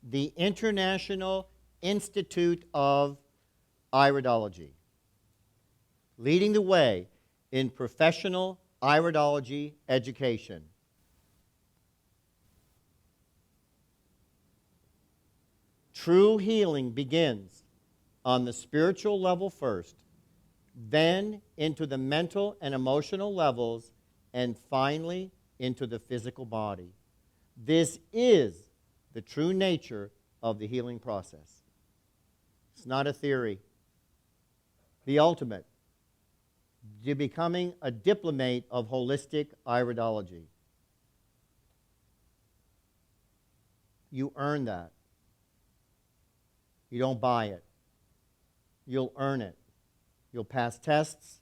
the International Institute of Iridology, leading the way in professional iridology education. True healing begins on the spiritual level first, then into the mental and emotional levels, and finally into the physical body. This is the true nature of the healing process. It's not a theory. The ultimate. You're becoming a diplomate of holistic iridology. You earn that. You don't buy it. You'll earn it. You'll pass tests,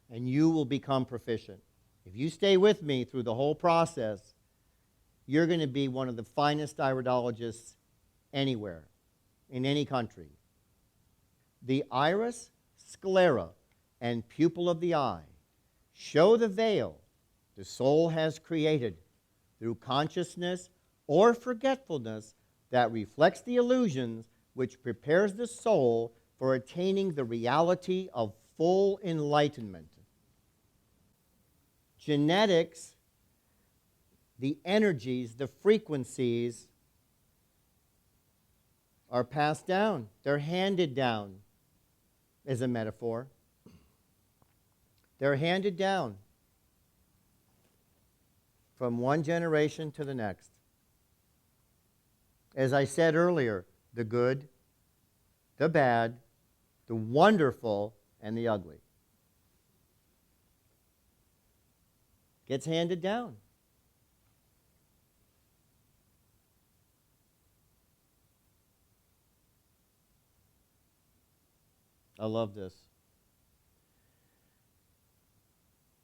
and you will become proficient. If you stay with me through the whole process, you're going to be one of the finest iridologists anywhere, in any country. The iris, sclera, and pupil of the eye show the veil the soul has created through consciousness or forgetfulness that reflects the illusions which prepares the soul for attaining the reality of full enlightenment. Genetics, the energies, the frequencies are passed down. They're handed down, as a metaphor. They're handed down from one generation to the next. As I said earlier, the good, the bad, the wonderful, and the ugly. Gets handed down. I love this.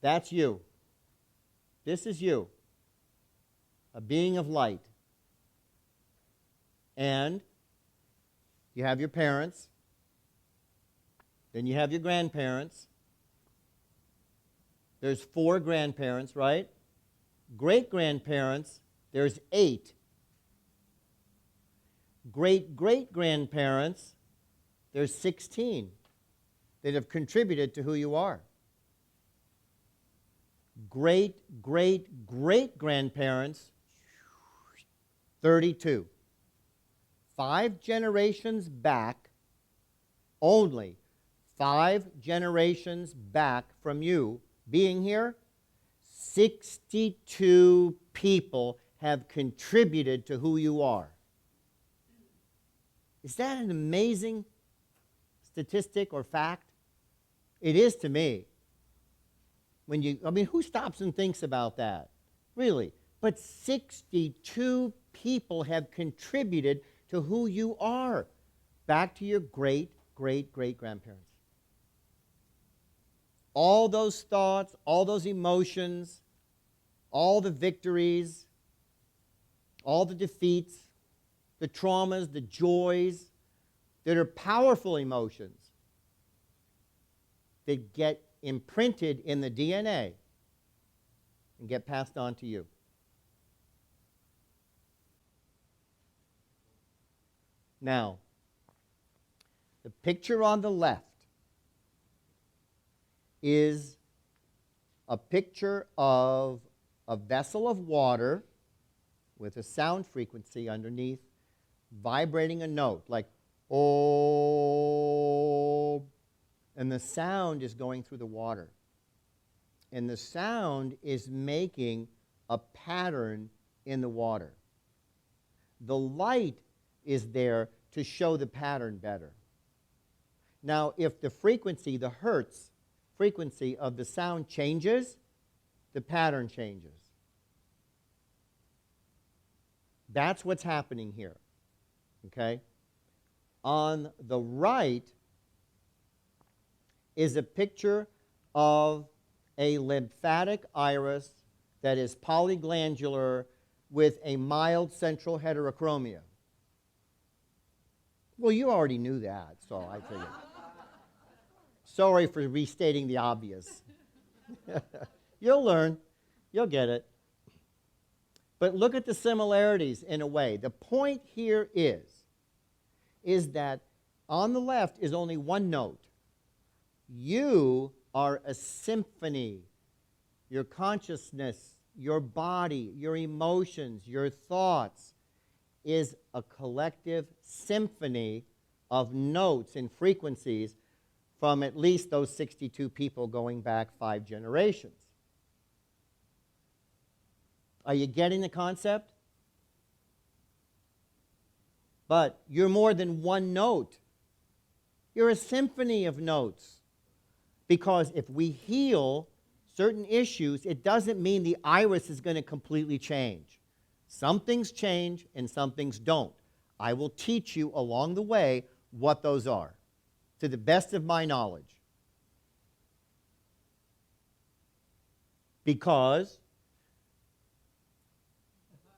That's you. This is you, a being of light. And you have your parents, then you have your grandparents. There's 4 grandparents, right? Great-grandparents, there's 8. Great-great-grandparents, there's 16 that have contributed to who you are. Great-great-great-grandparents, 32. 5 generations back, only 5 generations back from you being here, 62 people have contributed to who you are. Is that an amazing statistic or fact? It is to me. Who stops and thinks about that? Really. But 62 people have contributed to who you are, back to your great-great-great-grandparents. All those thoughts, all those emotions, all the victories, all the defeats, the traumas, the joys that are powerful emotions that get imprinted in the DNA and get passed on to you. Now, the picture on the left is a picture of a vessel of water with a sound frequency underneath vibrating a note like oh, and the sound is going through the water. And the sound is making a pattern in the water. The light is there to show the pattern better. Now, if the frequency, the hertz frequency of the sound changes, the pattern changes. That's what's happening here. Okay? On the right is a picture of a lymphatic iris that is polyglandular with a mild central heterochromia. Well, you already knew that, so I figured. Sorry for restating the obvious. You'll learn. You'll get it. But look at the similarities in a way. The point here is is that on the left is only one note. You are a symphony. Your consciousness, your body, your emotions, your thoughts is a collective symphony of notes and frequencies from at least those 62 people going back 5 generations. Are you getting the concept? But you're more than one note. You're a symphony of notes. Because if we heal certain issues, it doesn't mean the iris is going to completely change. Some things change and some things don't. I will teach you along the way what those are, to the best of my knowledge. Because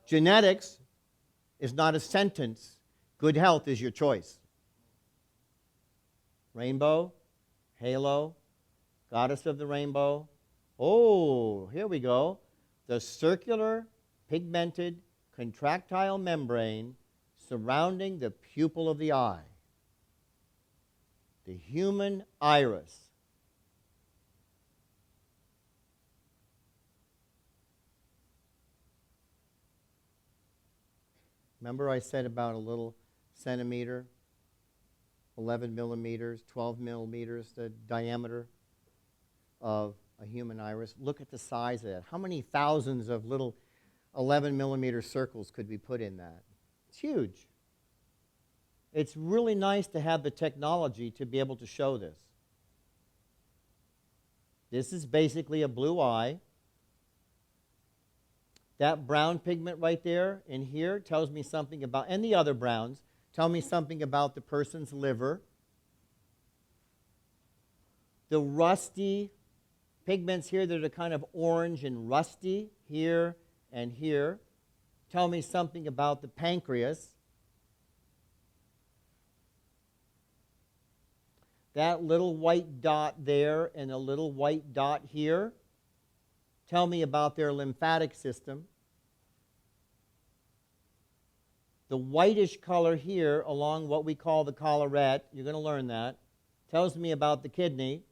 genetics is not a sentence. Good health is your choice. Rainbow, halo, goddess of the rainbow. Oh, here we go. The circular, pigmented, contractile membrane surrounding the pupil of the eye. The human iris. Remember I said about a little centimeter, 11 millimeters, 12 millimeters, the diameter of a human iris? Look at the size of that. How many thousands of little 11 millimeter circles could we put in that? It's huge. It's really nice to have the technology to be able to show this. This is basically a blue eye. That brown pigment right there in here tells me something about, and the other browns, tell me something about the person's liver. The rusty pigments here that are kind of orange and rusty here and here tell me something about the pancreas. That little white dot there and a little white dot here tell me about their lymphatic system. The whitish color here along what we call the collarette, you're going to learn that, tells me about the kidney.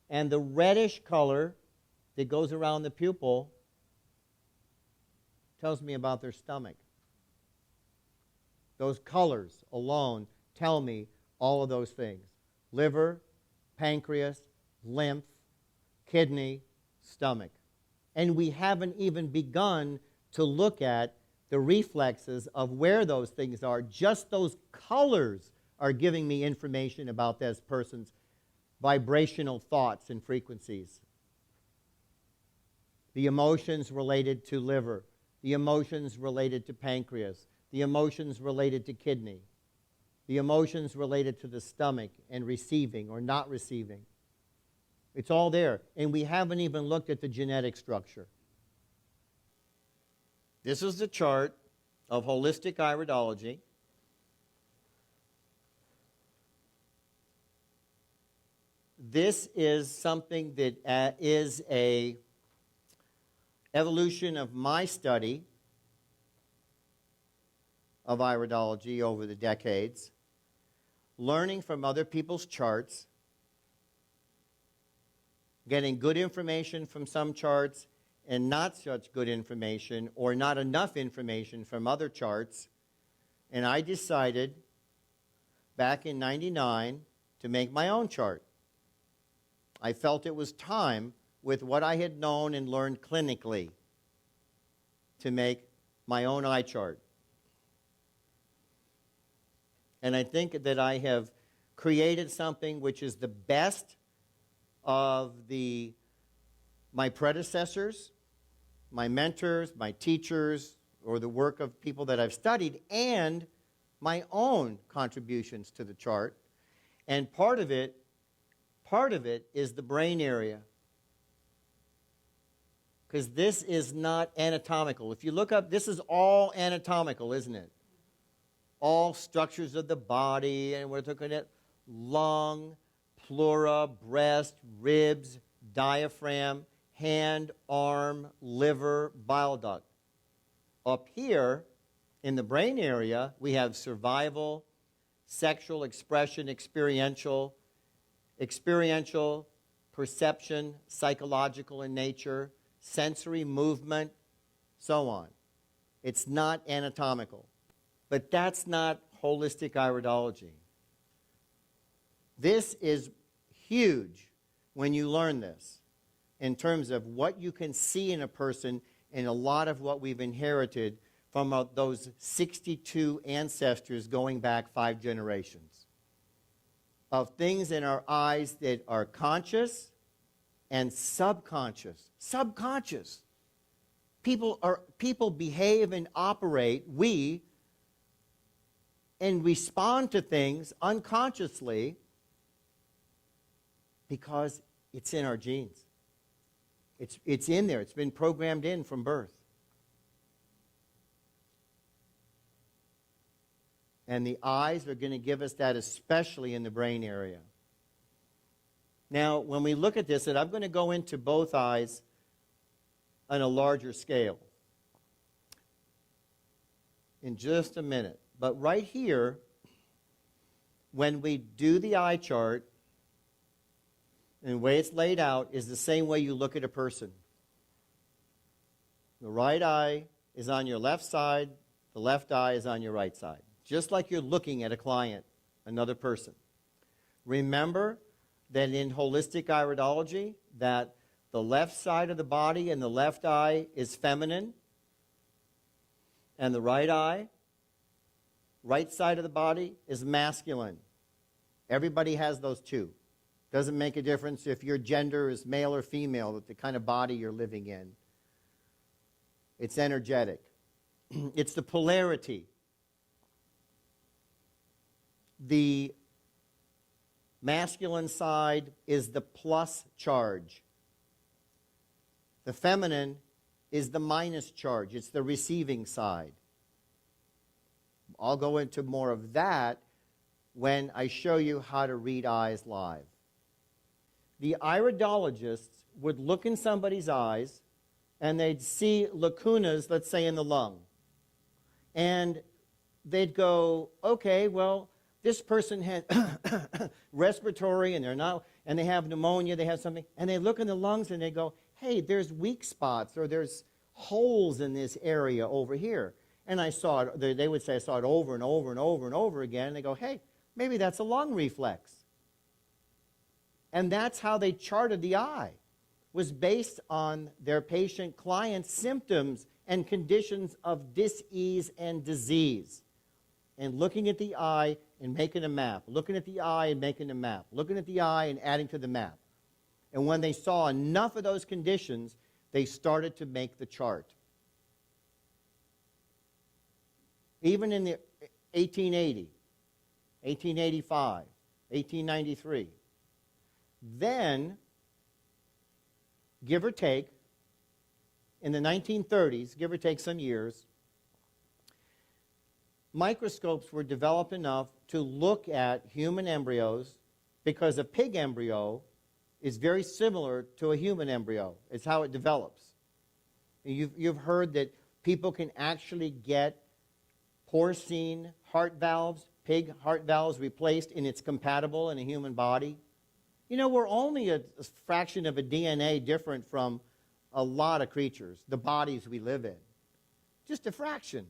And the reddish color that goes around the pupil tells me about their stomach. Those colors alone tell me all of those things. Liver, pancreas, lymph, kidney, stomach. And we haven't even begun to look at the reflexes of where those things are. Just those colors are giving me information about this person's vibrational thoughts and frequencies. The emotions related to liver, the emotions related to pancreas, the emotions related to kidney, the emotions related to the stomach and receiving or not receiving. It's all there. And we haven't even looked at the genetic structure. This is the chart of holistic iridology. This is something that is a evolution of my study of iridology over the decades, learning from other people's charts, getting good information from some charts and not such good information or not enough information from other charts. And I decided back in '99 to make my own chart. I felt it was time, with what I had known and learned clinically, to make my own eye chart. And I think that I have created something which is the best of my predecessors, my mentors, my teachers, or the work of people that I've studied, and my own contributions to the chart. And part of it is the brain area. Because this is not anatomical. If you look up, this is all anatomical, isn't it? All structures of the body, and we're looking at lung, pleura, breast, ribs, diaphragm, hand, arm, liver, bile duct. Up here In the brain area, we have survival, sexual expression, experiential, perception, psychological in nature, sensory movement, so on. It's not anatomical. But that's not holistic iridology. This is huge when you learn this in terms of what you can see in a person and a lot of what we've inherited from those 62 ancestors going back 5 generations of things in our eyes that are conscious and subconscious. Subconscious. People behave and operate, and respond to things unconsciously because it's in our genes. It's in there. It's been programmed in from birth. And the eyes are going to give us that, especially in the brain area. Now, when we look at this, and I'm going to go into both eyes on a larger scale in just a minute. But right here, when we do the eye chart, and the way it's laid out is the same way you look at a person. The right eye is on your left side, the left eye is on your right side. Just like you're looking at a client, another person. Remember that in holistic iridology, that the left side of the body and the left eye is feminine, and the right eye, right side of the body, is masculine. Everybody has those two. Doesn't make a difference if your gender is male or female, the kind of body you're living in. It's energetic. It's the polarity. The masculine side is the plus charge. The feminine is the minus charge. It's the receiving side. I'll go into more of that when I show you how to read eyes live. The iridologists would look in somebody's eyes and they'd see lacunas, let's say, in the lung. And they'd go, okay, well, this person had respiratory and and they have pneumonia, they have something, and they look in the lungs and they go, hey, there's weak spots or there's holes in this area over here. And I saw it, they would say, I saw it over and over and over and over again. And they go, hey, maybe that's a lung reflex. And that's how they charted the eye, was based on their patient client's symptoms and conditions of dis-ease and disease. And looking at the eye and making a map, looking at the eye and making a map, looking at the eye and adding to the map. And when they saw enough of those conditions, they started to make the chart. Even in the 1880, 1885, 1893. Then, give or take, in the 1930s, give or take some years, microscopes were developed enough to look at human embryos because a pig embryo is very similar to a human embryo. It's how it develops. You've heard that people can actually get porcine heart valves, pig heart valves replaced, and it's compatible in a human body. You know, we're only a fraction of a DNA different from a lot of creatures, the bodies we live in. Just a fraction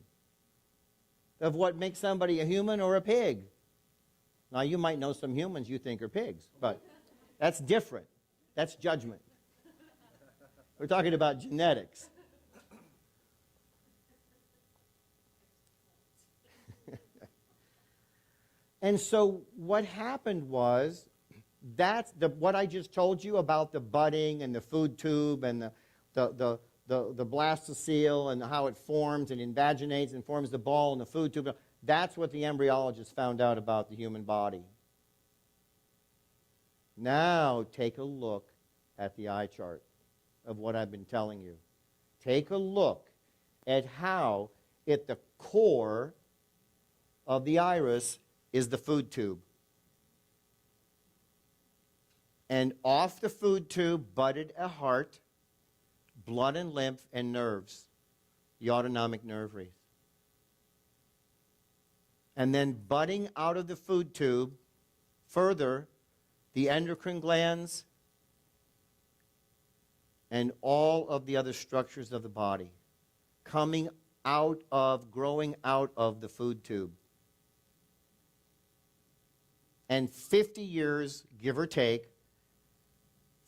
of what makes somebody a human or a pig. Now, you might know some humans you think are pigs, but that's different. That's judgment. We're talking about genetics. And so what happened was, that's what I just told you about the budding and the food tube and the blastocele and how it forms and invaginates and forms the ball in the food tube. That's what the embryologists found out about the human body. Now take a look at the eye chart of what I've been telling you. Take a look at how at the core of the iris is the food tube. And off the food tube budded a heart, blood and lymph, and nerves, the autonomic nerve wreath. and then budding out of the food tube, further, the endocrine glands, and all of the other structures of the body coming out of, growing out of the food tube. And 50 years, give or take,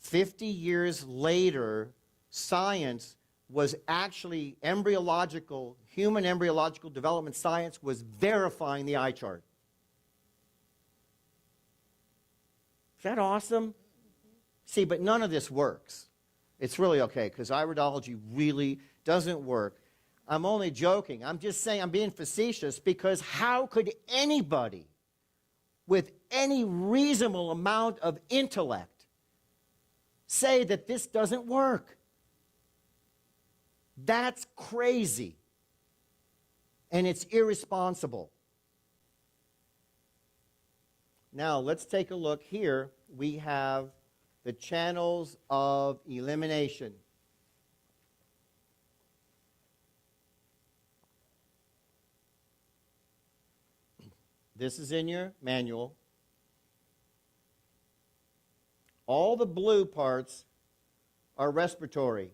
50 years later, science was actually human embryological development science was verifying the eye chart. Is that awesome? See, but none of this works. It's really okay, because iridology really doesn't work. I'm only joking. I'm just saying, I'm being facetious, because how could anybody with any reasonable amount of intellect say that this doesn't work? That's crazy. And it's irresponsible. Now, let's take a look here. We have the channels of elimination. This is in your manual. All the blue parts are respiratory.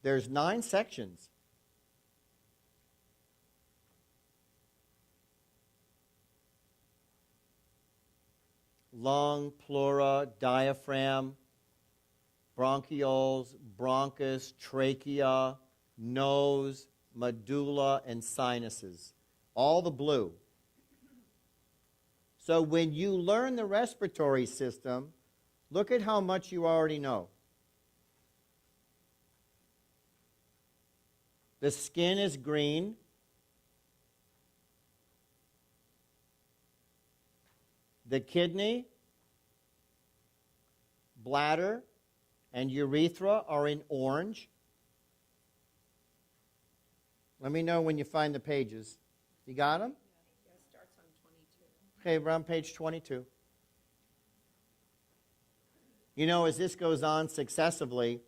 There's 9 sections. Lung, pleura, diaphragm, bronchioles, bronchus, trachea, nose, medulla, and sinuses. All the blue. So when you learn the respiratory system, look at how much you already know. The skin is green. The kidney, bladder, and urethra are in orange. Let me know when you find the pages. You got them? Yeah, it starts on 22. Okay, we're on page 22. You know, as this goes on successively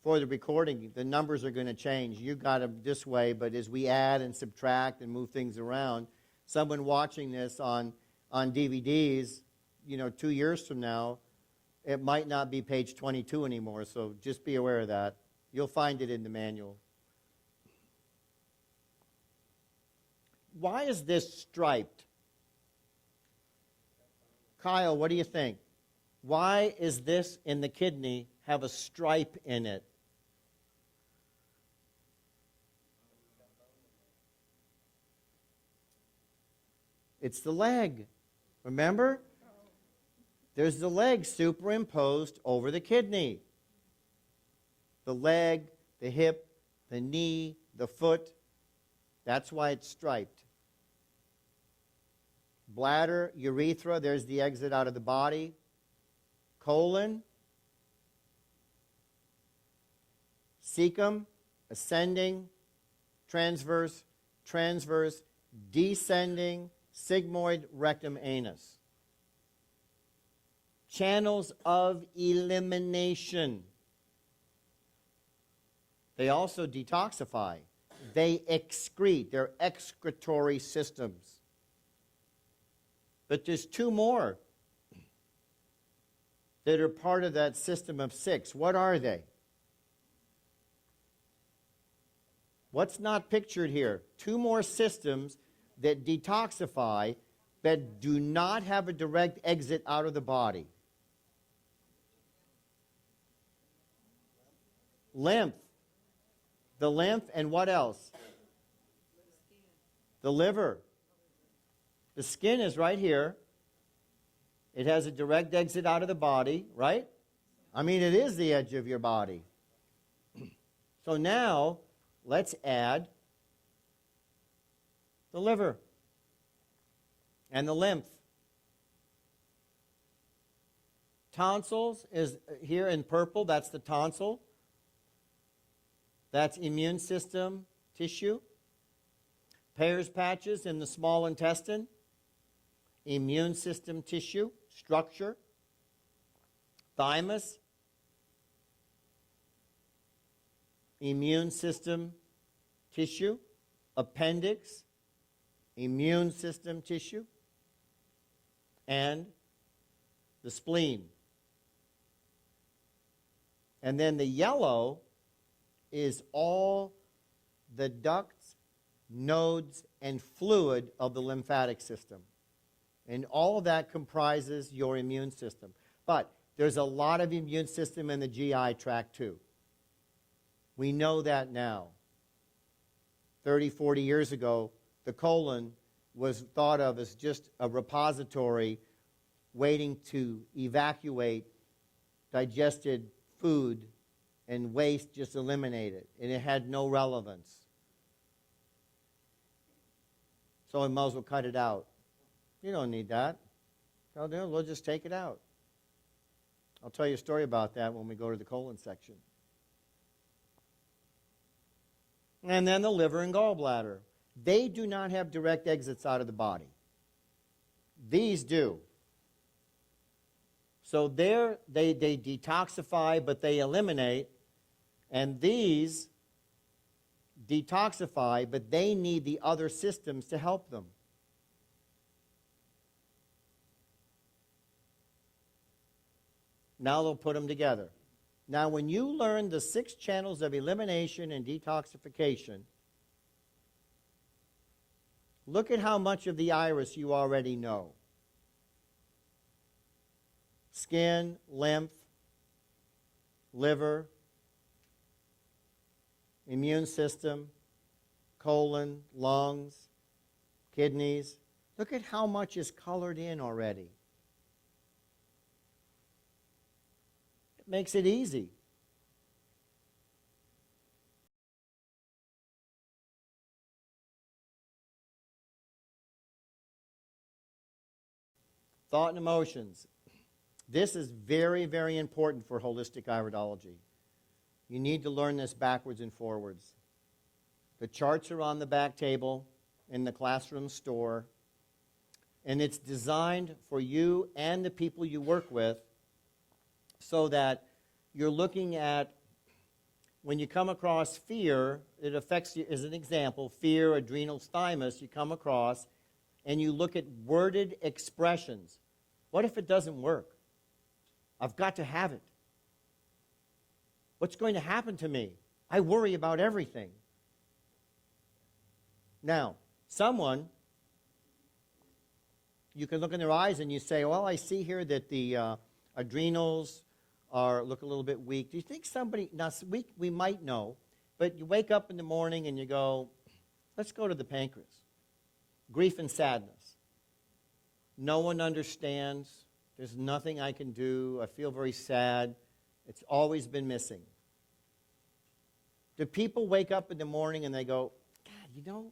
for the recording, the numbers are going to change. You got them this way, but as we add and subtract and move things around, someone watching this on DVDs, 2 years from now, it might not be page 22 anymore, so just be aware of that. You'll find it in the manual. Why is this striped? Kyle, what do you think? Why is this in the kidney have a stripe in it? It's the leg. Remember? There's the leg superimposed over the kidney. The leg, the hip, the knee, the foot. That's why it's striped. Bladder, urethra, there's the exit out of the body. Colon, cecum, ascending, transverse, descending, sigmoid, rectum, anus. Channels of elimination. They also detoxify. They excrete. They're excretory systems. But there's 2 more that are part of that system of 6. What are they? What's not pictured here? 2 more systems that detoxify that do not have a direct exit out of the body. Lymph. The lymph, and what else? The liver. The skin is right here. It has a direct exit out of the body, right? I mean, it is the edge of your body. So now, let's add the liver and the lymph. Tonsils is here in purple. That's the tonsil. That's immune system tissue. Peyer's patches in the small intestine. Immune system tissue, structure. Thymus. Immune system tissue. appendix, immune system tissue, and the spleen. And then the yellow is all the ducts, nodes, and fluid of the lymphatic system. And all of that comprises your immune system. But there's a lot of immune system in the GI tract too. We know that now. 30, 40 years ago, the colon was thought of as just a repository waiting to evacuate digested food and waste, just eliminate it. And it had no relevance. So we might as well cut it out. You don't need that. We'll just take it out. I'll tell you a story about that when we go to the colon section. And then the liver and gallbladder. They do not have direct exits out of the body. These do. So they detoxify, but they eliminate. And these detoxify, but they need the other systems to help them. Now they'll put them together. Now, when you learn the 6 channels of elimination and detoxification, look at how much of the iris you already know. Skin, lymph, liver, immune system, colon, lungs, kidneys. Look at how much is colored in already. It makes it easy. Thought and emotions. This is very, very important for holistic iridology. You need to learn this backwards and forwards. The charts are on the back table in the classroom store, and it's designed for you and the people you work with so that you're looking at, when you come across fear, it affects you, as an example, fear, adrenal thymus, you come across, and you look at worded expressions. What if it doesn't work? I've got to have it. What's going to happen to me? I worry about everything. Now, someone, you can look in their eyes and you say, well, I see here that the adrenals look a little bit weak. Do you think somebody, now we might know, but you wake up in the morning and you go, let's go to the pancreas. Grief and sadness. No one understands. There's nothing I can do. I feel very sad. It's always been missing. Do people wake up in the morning and they go, God,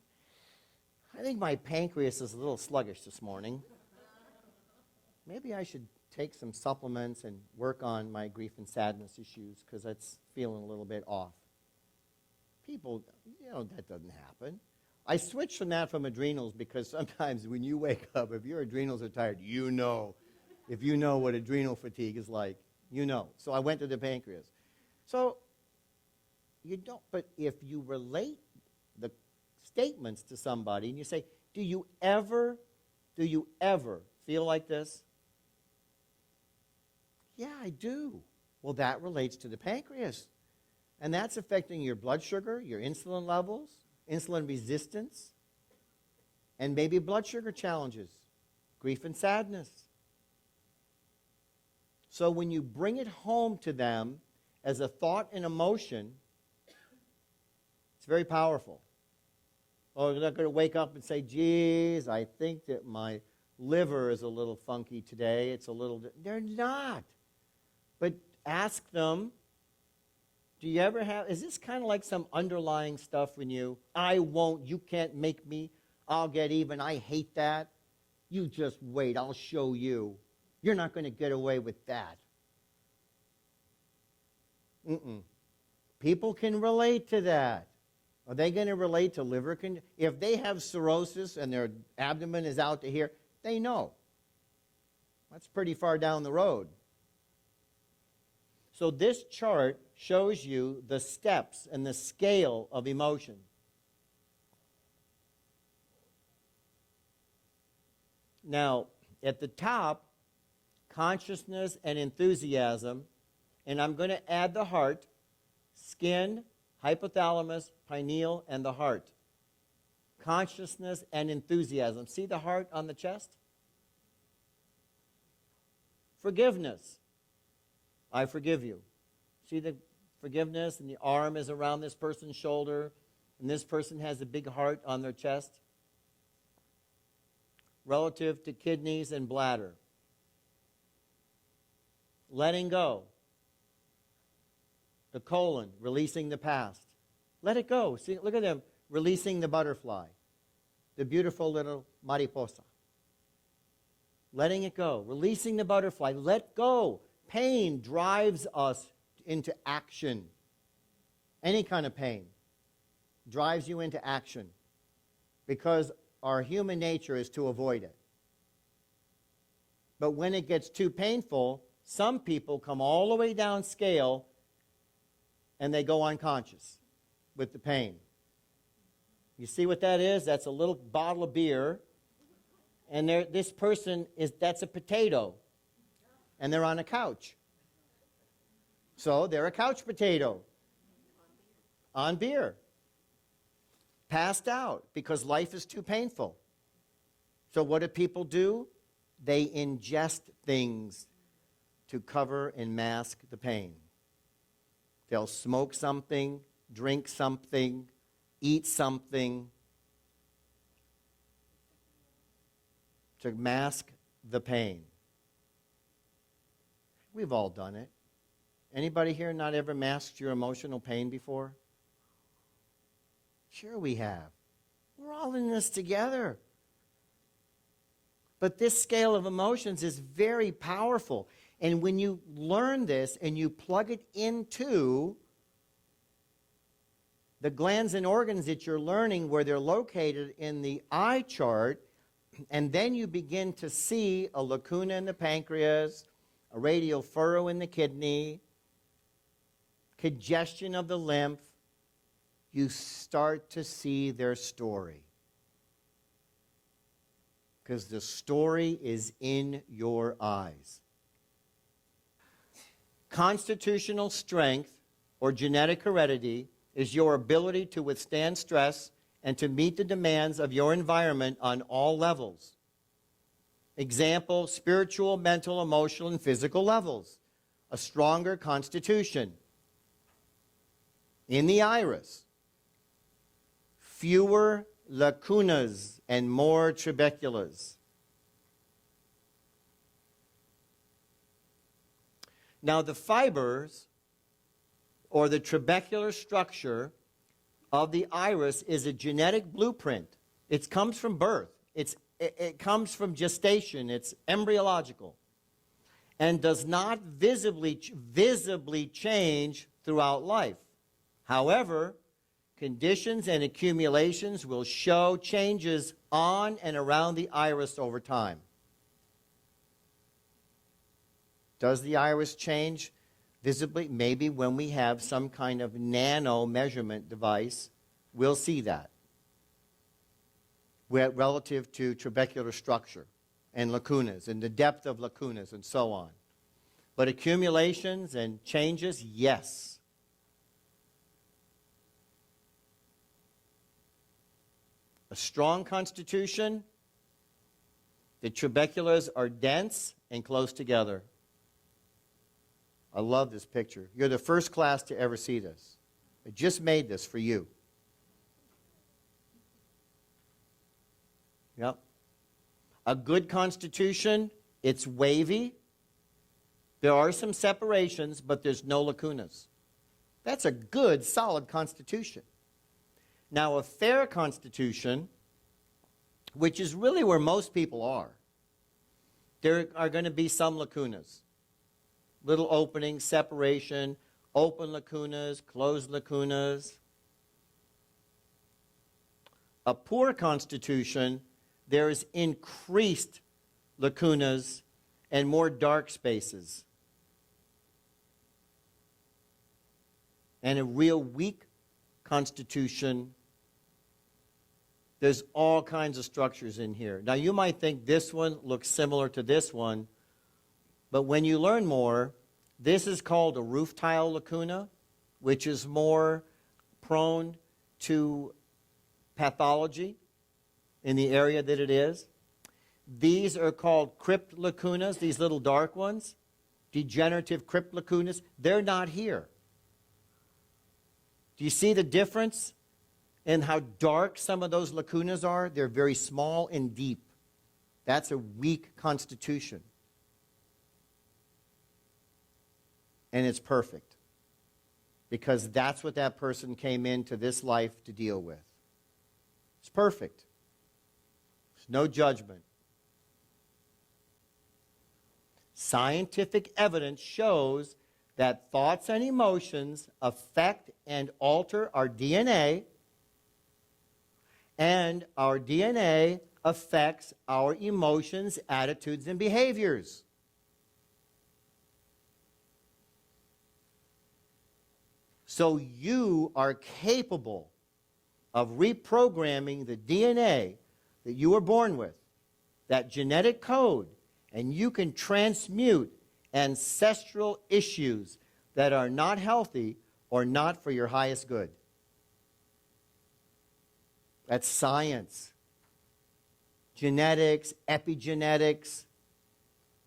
I think my pancreas is a little sluggish this morning. Maybe I should take some supplements and work on my grief and sadness issues because it's feeling a little bit off. People, that doesn't happen. I switched from adrenals because sometimes when you wake up, if your adrenals are tired, if you know what adrenal fatigue is like, So I went to the pancreas. So you don't, but if you relate the statements to somebody and you say, do you ever feel like this? Yeah, I do. Well, that relates to the pancreas. And that's affecting your blood sugar, your insulin levels, insulin resistance, and maybe blood sugar challenges, grief and sadness. So when you bring it home to them as a thought and emotion, it's very powerful. Oh, they're not going to wake up and say, geez, I think that my liver is a little funky today. They're not. But ask them, do you ever have, is this kind of like some underlying stuff in you? I won't, you can't make me, I'll get even, I hate that. You just wait, I'll show you. You're not going to get away with that. People can relate to that. Are they going to relate to liver condition? If they have cirrhosis and their abdomen is out to here, they know. That's pretty far down the road. So this chart shows you the steps and the scale of emotion. Now, at the top, consciousness and enthusiasm, and I'm going to add the heart, skin, hypothalamus, pineal, and the heart. Consciousness and enthusiasm. See the heart on the chest? Forgiveness. I forgive you. See the forgiveness, and the arm is around this person's shoulder, and this person has a big heart on their chest. Relative to kidneys and bladder. Letting go. The colon, releasing the past. Let it go. See, look at them, releasing the butterfly. The beautiful little mariposa. Letting it go. Releasing the butterfly. Let go. Pain drives us into action. Any kind of pain drives you into action because our human nature is to avoid it. But when it gets too painful, some people come all the way down scale and they go unconscious with the pain. You see what that is? That's a little bottle of beer, and this person that's a potato, and they're on a couch. So they're a couch potato on beer, passed out because life is too painful. So what do people do? They ingest things to cover and mask the pain. They'll smoke something, drink something, eat something to mask the pain. We've all done it. Anybody here not ever masked your emotional pain before? Sure we have. We're all in this together. But this scale of emotions is very powerful. And when you learn this and you plug it into the glands and organs that you're learning where they're located in the eye chart, and then you begin to see a lacuna in the pancreas, a radial furrow in the kidney, congestion of the lymph, you start to see their story. Because the story is in your eyes. Constitutional strength, or genetic heredity, is your ability to withstand stress and to meet the demands of your environment on all levels. Example, spiritual, mental, emotional, and physical levels. A stronger constitution. In the iris, fewer lacunas and more trabeculas. Now the fibers, or the trabecular structure of the iris, is a genetic blueprint. It comes from birth. It comes from gestation. It's embryological. And does not visibly change throughout life. However, conditions and accumulations will show changes on and around the iris over time. Does the iris change visibly? Maybe when we have some kind of nano measurement device, we'll see that relative to trabecular structure and lacunas and the depth of lacunas and so on. But accumulations and changes, yes. A strong constitution, the trabeculas are dense and close together. I love this picture. You're the first class to ever see this. I just made this for you. Yep. A good constitution, it's wavy. There are some separations, but there's no lacunas. That's a good, solid constitution. Now, a fair constitution, which is really where most people are, there are going to be some lacunas. Little openings, separation, open lacunas, closed lacunas. A poor constitution, there is increased lacunas and more dark spaces. And a real weak constitution, There's all kinds of structures in here. Now, you might think this one looks similar to this one, but when you learn more, this is called a roof tile lacuna, which is more prone to pathology in the area that it is. These are called crypt lacunas, these little dark ones, degenerative crypt lacunas. They're not here. Do you see the difference in how dark some of those lacunas are? They're very small and deep. That's a weak constitution. And it's perfect, because that's what that person came into this life to deal with. It's perfect. There's no judgment. Scientific evidence shows that thoughts and emotions affect and alter our DNA, and our DNA affects our emotions, attitudes, and behaviors. So you are capable of reprogramming the DNA that you were born with, that genetic code, and you can transmute ancestral issues that are not healthy or not for your highest good. That's science. Genetics, epigenetics,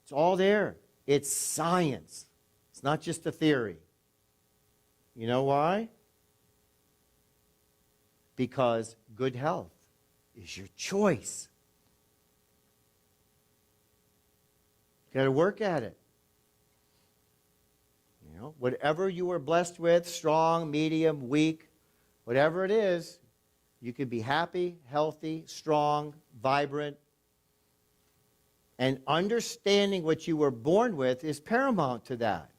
it's all there. It's science. It's not just a theory. You know why? Because good health is your choice. You got to work at it. You know, whatever you were blessed with, strong, medium, weak, whatever it is, you can be happy, healthy, strong, vibrant. And understanding what you were born with is paramount to that.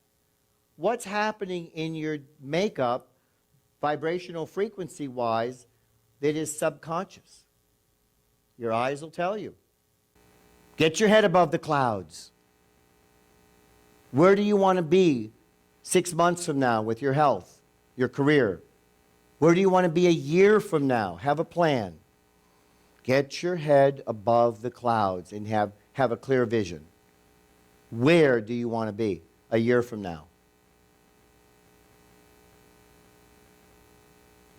What's happening in your makeup, vibrational frequency-wise, that is subconscious? Your eyes will tell you. Get your head above the clouds. Where do you want to be 6 months from now with your health, your career? Where do you want to be a year from now? Have a plan. Get your head above the clouds and have a clear vision. Where do you want to be a year from now?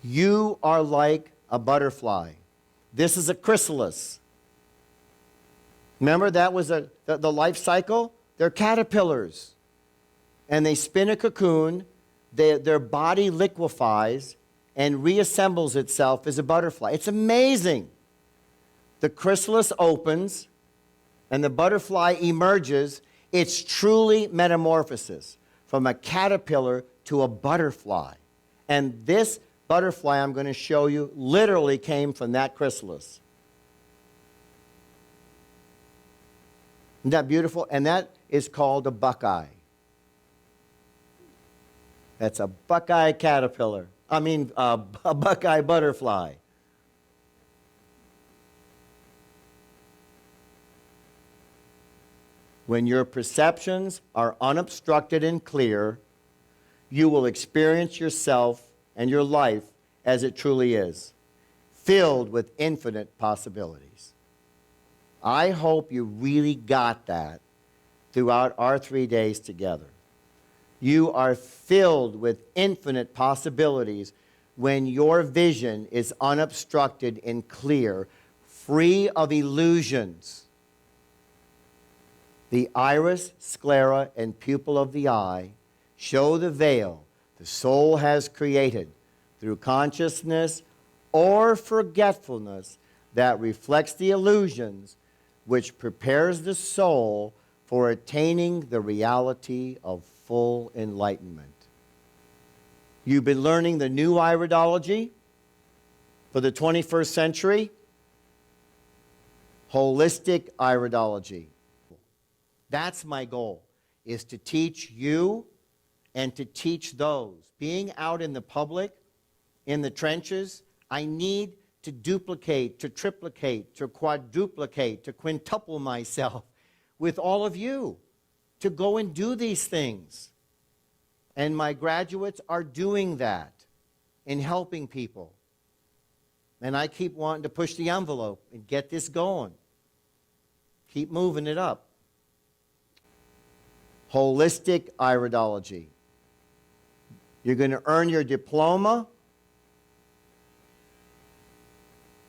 You are like a butterfly. This is a chrysalis. Remember, that was the life cycle? They're caterpillars. And they spin a cocoon, their body liquefies and reassembles itself as a butterfly. It's amazing. The chrysalis opens and the butterfly emerges. It's truly metamorphosis from a caterpillar to a butterfly. And this butterfly I'm going to show you literally came from that chrysalis. Isn't that beautiful? And that is called a buckeye. That's a buckeye caterpillar. A buckeye butterfly. When your perceptions are unobstructed and clear, you will experience yourself and your life as it truly is, filled with infinite possibilities. I hope you really got that throughout our 3 days together. You are filled with infinite possibilities when your vision is unobstructed and clear, free of illusions. The iris, sclera, and pupil of the eye show the veil the soul has created through consciousness or forgetfulness that reflects the illusions, which prepares the soul for attaining the reality of full enlightenment. You've been learning the new Iridology for the 21st century, holistic Iridology. That's my goal, is to teach you and to teach those. Being out in the public, in the trenches, I need to duplicate, to triplicate, to quadruplicate, to quintuple myself with all of you to go and do these things. And my graduates are doing that in helping people. And I keep wanting to push the envelope and get this going. Keep moving it up. Holistic iridology. You're going to earn your diploma,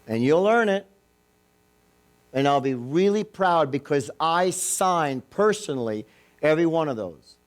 and you'll earn it. And I'll be really proud because I signed personally every one of those.